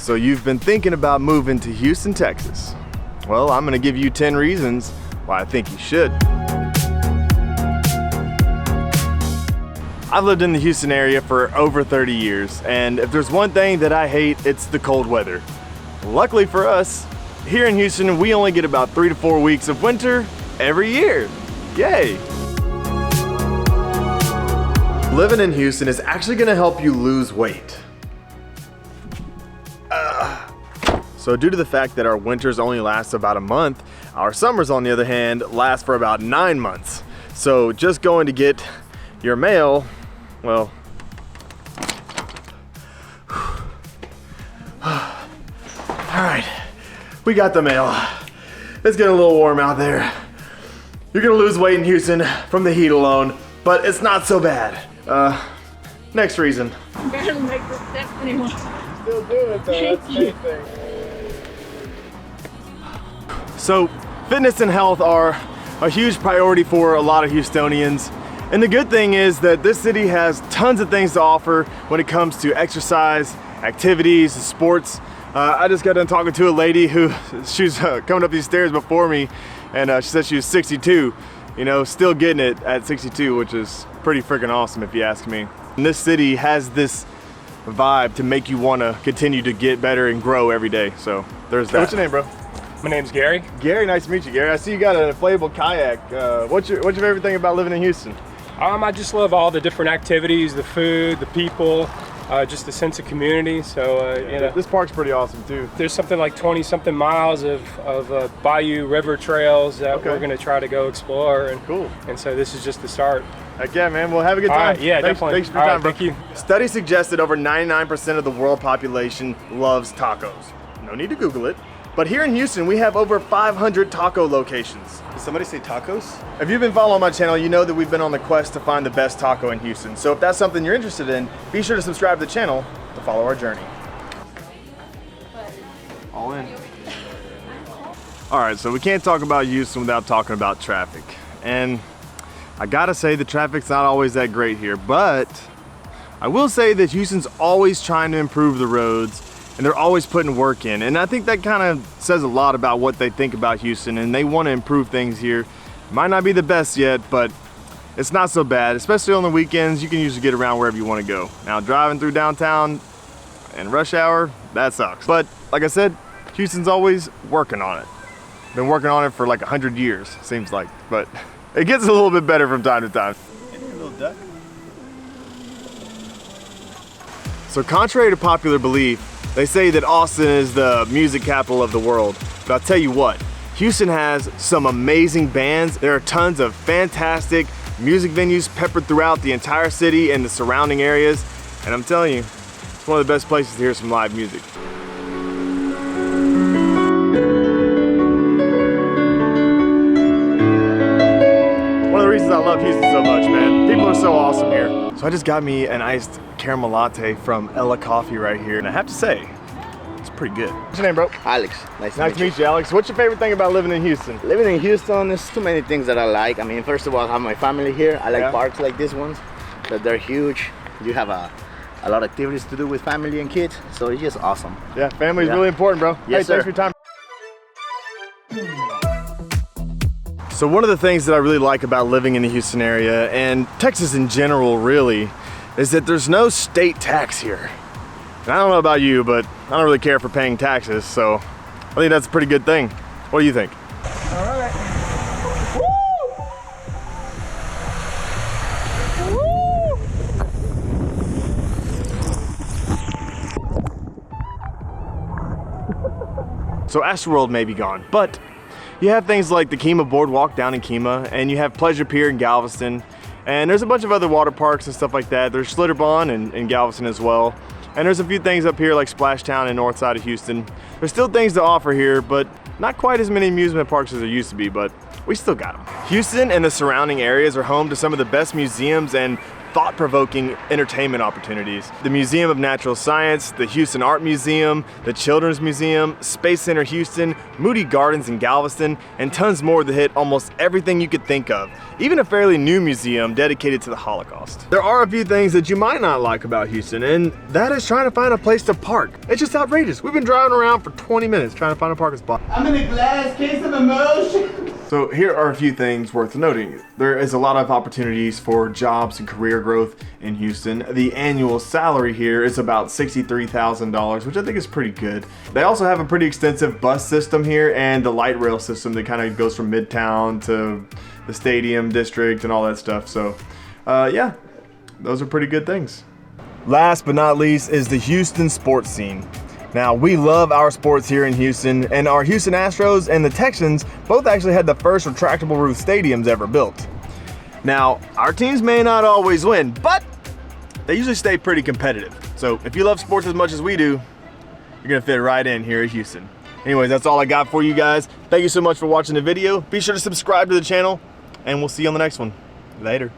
So you've been thinking about moving to Houston, Texas. Well, I'm gonna give you 10 reasons why I think you should. I've lived in the Houston area for over 30 years, and if there's one thing that I hate, it's the cold weather. Luckily for us, here in Houston, we only get about 3 to 4 weeks of winter every year. Yay! Living in Houston is actually gonna help you lose weight. So due to the fact that our winters only last about a month, our summers, on the other hand, last for about 9 months. So just going to get your mail, well, all right, we got the mail. It's getting a little warm out there. You're gonna lose weight in Houston from the heat alone, but it's not so bad. Next reason. I barely make the steps anymore. Still doing it though, that's the main thing. So, fitness and health are a huge priority for a lot of Houstonians. And the good thing is that this city has tons of things to offer when it comes to exercise, activities, sports. I just got done talking to a lady who, she was coming up these stairs before me, and she said she was 62, you know, still getting it at 62, which is pretty freaking awesome if you ask me. And this city has this vibe to make you want to continue to get better and grow every day. So there's that. What's your name, bro? My name's Gary. Gary, nice to meet you, Gary. I see you got an inflatable kayak. What's your favorite thing about living in Houston? I just love all the different activities, the food, the people, just the sense of community. So, you know, this park's pretty awesome too. there's something like 20-something miles of bayou river trails that we're going to try to go explore. And, cool. And so this is just the start. Heck yeah, man. Well, have a good time. All right, yeah, definitely. Thanks for your time, bro. Thank you. Studies suggest that over 99% of the world population loves tacos. No need to Google it. But here in Houston, we have over 500 taco locations. Did somebody say tacos? If you've been following my channel, you know that we've been on the quest to find the best taco in Houston. So if that's something you're interested in, be sure to subscribe to the channel to follow our journey. All in. All right, so we can't talk about Houston without talking about traffic. And I gotta say the traffic's not always that great here, but I will say that Houston's always trying to improve the roads, and they're always putting work in. And I think that kind of says a lot about what they think about Houston, and they want to improve things here. Might not be the best yet, but it's not so bad. Especially on the weekends, you can usually get around wherever you want to go. Now, driving through downtown in rush hour, that sucks. But like I said, Houston's always working on it. Been working on it for like 100 years, seems like. But it gets a little bit better from time to time. A little duck. So contrary to popular belief, they say that Austin is the music capital of the world. But I'll tell you what, Houston has some amazing bands. There are tons of fantastic music venues peppered throughout the entire city and the surrounding areas. And I'm telling you, it's one of the best places to hear some live music. One of the reasons I love Houston so much, man. People are so awesome here. So I just got me an iced caramel latte from Ella Coffee right here. And I have to say, it's pretty good. What's your name, bro? Alex, nice to meet you, Alex. What's your favorite thing about living in Houston? Living in Houston, there's too many things that I like. I mean, first of all, I have my family here. I like parks like this ones, that they're huge. You have a lot of activities to do with family and kids, so it's just awesome. Yeah, family's really important, bro. Yes, hey, sir. Thanks for your time. So one of the things that I really like about living in the Houston area, and Texas in general really, is that there's no state tax here. And I don't know about you, but I don't really care for paying taxes, so I think that's a pretty good thing. What do you think? All right. So Astroworld may be gone, but you have things like the Kemah Boardwalk down in Kemah, and you have Pleasure Pier in Galveston, and there's a bunch of other water parks and stuff like that. There's Schlitterbahn in Galveston as well. And there's a few things up here like Splashtown and north side of Houston. There's still things to offer here, but not quite as many amusement parks as there used to be, but we still got them. Houston and the surrounding areas are home to some of the best museums and thought-provoking entertainment opportunities. The Museum of Natural Science, the Houston Art Museum, the Children's Museum, Space Center Houston, Moody Gardens in Galveston, and tons more that hit almost everything you could think of. Even a fairly new museum dedicated to the Holocaust. There are a few things that you might not like about Houston, and that is trying to find a place to park. It's just outrageous. We've been driving around for 20 minutes trying to find a parking spot. I'm in a glass case of emotion. So here are a few things worth noting. There is a lot of opportunities for jobs and career growth in Houston. The annual salary here is about $63,000, which I think is pretty good. They also have a pretty extensive bus system here and the light rail system that kind of goes from Midtown to the Stadium District and all that stuff. So yeah, those are pretty good things. Last but not least is the Houston sports scene. Now, we love our sports here in Houston, and our Houston Astros and the Texans both actually had the first retractable roof stadiums ever built. Now, our teams may not always win, but they usually stay pretty competitive. So if you love sports as much as we do, you're gonna fit right in here at Houston. Anyways, that's all I got for you guys. Thank you so much for watching the video. Be sure to subscribe to the channel, and we'll see you on the next one. Later.